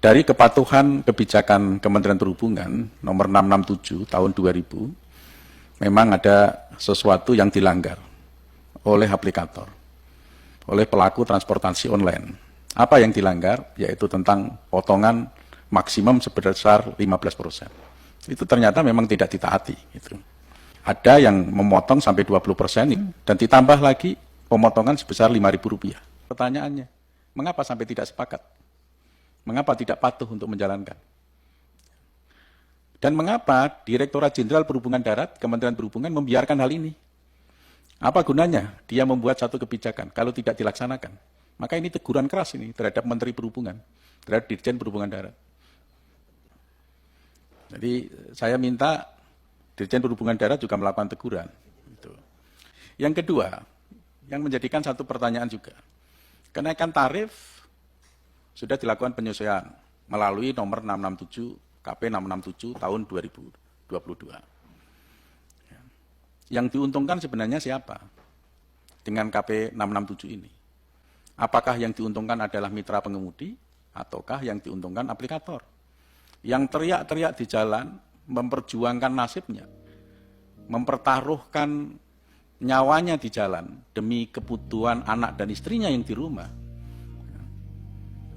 Dari kepatuhan kebijakan Kementerian Perhubungan nomor 667 tahun 2000, memang ada sesuatu yang dilanggar oleh aplikator, oleh pelaku transportasi online. Apa yang dilanggar? Yaitu tentang potongan maksimum sebesar 15%. Itu ternyata memang tidak ditaati. Gitu. Ada yang memotong sampai 20% dan ditambah lagi pemotongan sebesar Rp5.000. Pertanyaannya, mengapa sampai tidak sepakat? Mengapa tidak patuh untuk menjalankan? Dan mengapa Direktorat Jenderal Perhubungan Darat, Kementerian Perhubungan membiarkan hal ini? Apa gunanya dia membuat satu kebijakan kalau tidak dilaksanakan? Maka ini teguran keras ini terhadap Menteri Perhubungan, terhadap Dirjen Perhubungan Darat. Jadi saya minta Dirjen Perhubungan Darat juga melakukan teguran. Yang kedua, yang menjadikan satu pertanyaan juga, kenaikan tarif sudah dilakukan penyesuaian melalui nomor 667 KP 667 tahun 2022. Yang diuntungkan sebenarnya siapa dengan KP 667 ini? Apakah yang diuntungkan adalah mitra pengemudi ataukah yang diuntungkan aplikator? Yang teriak-teriak di jalan memperjuangkan nasibnya, mempertaruhkan nyawanya di jalan demi kebutuhan anak dan istrinya yang di rumah.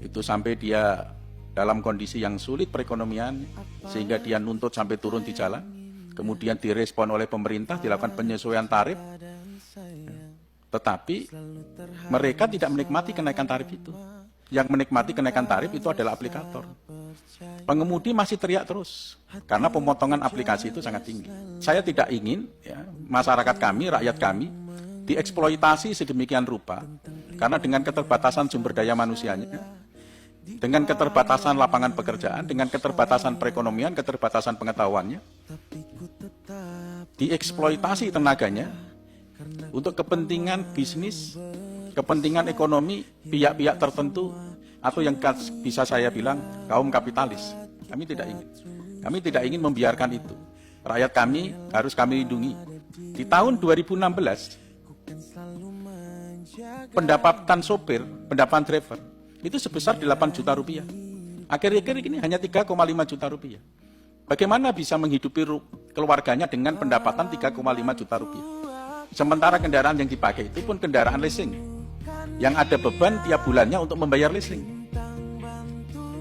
Itu sampai dia dalam kondisi yang sulit perekonomian, sehingga dia nuntut sampai turun di jalan, kemudian direspon oleh pemerintah, dilakukan penyesuaian tarif, tetapi mereka tidak menikmati kenaikan tarif itu. Yang menikmati kenaikan tarif itu adalah aplikator. Pengemudi masih teriak terus, karena pemotongan aplikasi itu sangat tinggi. Saya tidak ingin masyarakat kami, rakyat kami, dieksploitasi sedemikian rupa, karena dengan keterbatasan sumber daya manusianya, dengan keterbatasan lapangan pekerjaan, dengan keterbatasan perekonomian, keterbatasan pengetahuannya, dieksploitasi tenaganya untuk kepentingan bisnis, kepentingan ekonomi pihak-pihak tertentu, atau yang bisa saya bilang kaum kapitalis. Kami tidak ingin. Kami tidak ingin membiarkan itu. Rakyat kami harus kami lindungi. Di tahun 2016, pendapatan sopir, pendapatan driver, itu sebesar 8 juta rupiah. Akhir-akhir ini hanya 3,5 juta rupiah. Bagaimana bisa menghidupi keluarganya dengan pendapatan 3,5 juta rupiah? Sementara kendaraan yang dipakai itu pun kendaraan leasing, yang ada beban tiap bulannya untuk membayar leasing.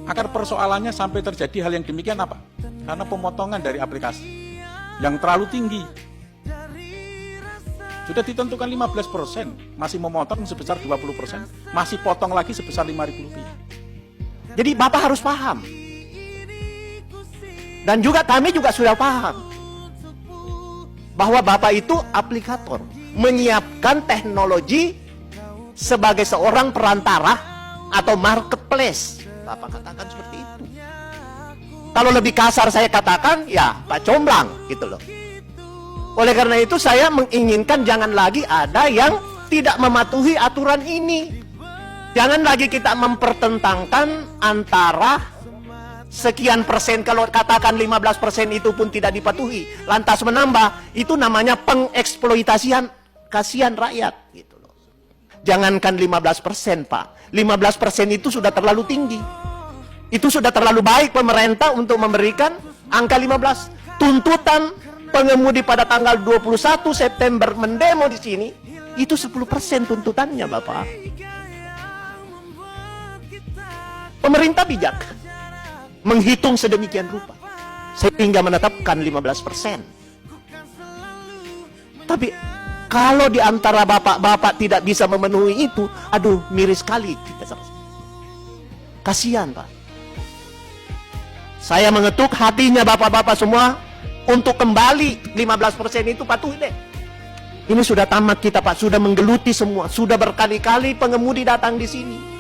Akar persoalannya sampai terjadi hal yang demikian apa? Karena pemotongan dari aplikasi yang terlalu tinggi. Sudah ditentukan 15%, masih memotong sebesar 20%, masih potong lagi sebesar Rp5.000. Jadi Bapak harus paham. Dan juga kami juga sudah paham bahwa Bapak itu aplikator, menyiapkan teknologi sebagai seorang perantara atau marketplace. Bapak katakan seperti itu. Kalau lebih kasar saya katakan, ya Pak Comblang gitu loh. Oleh karena itu saya menginginkan jangan lagi ada yang tidak mematuhi aturan ini. Jangan lagi kita mempertentangkan antara sekian persen, kalau katakan 15% itu pun tidak dipatuhi, lantas menambah, itu namanya pengeksploitasian, kasihan rakyat gitu loh. Jangankan 15% Pak, 15% itu sudah terlalu tinggi. Itu sudah terlalu baik pemerintah untuk memberikan angka 15. Tuntutan pengemudi pada tanggal 21 September mendemo di sini, itu 10% tuntutannya Bapak. Pemerintah bijak menghitung sedemikian rupa sehingga menetapkan 15%. Tapi kalau di antara bapak-bapak tidak bisa memenuhi itu, aduh miris sekali kita. Kasihan Pak. Saya mengetuk hatinya bapak-bapak semua untuk kembali 15% itu patuhi deh. Ini sudah tamat kita Pak, sudah menggeluti semua, sudah berkali-kali pengemudi datang di sini.